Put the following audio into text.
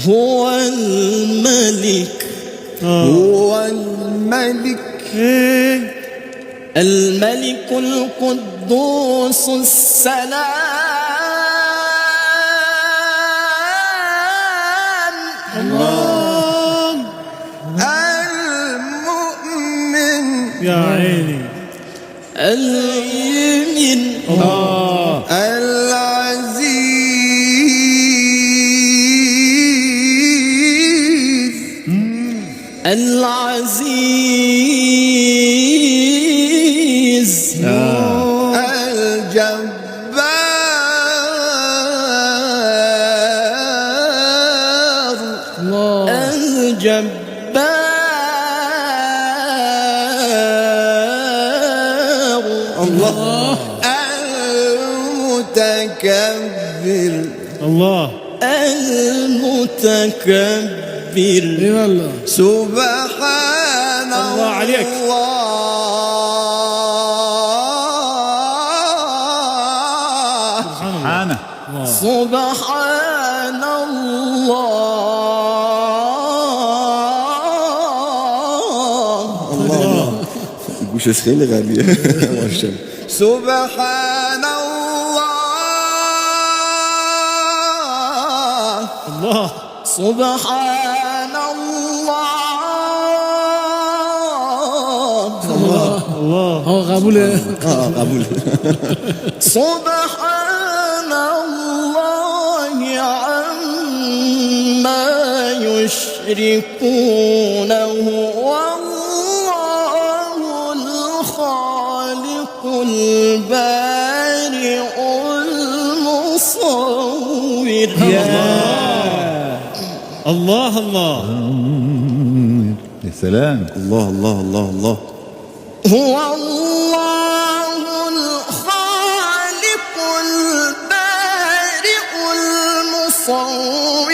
هو الملك هو الملك الملك القدوس السلام الله المؤمن يا عيني اليمين العزيز الجبار الله المتكبر الله المتكبر والله سبحان الله عليك. سبحانه سبحان الله مش خيلي غالية ما شاء الله سبحان الله سبحان الله قبول قبول سبحان الله عما يشركون والله الخالق البارئ المصور الله الله يا سلام الله الله الله الله هو الله الخالق البارئ المصور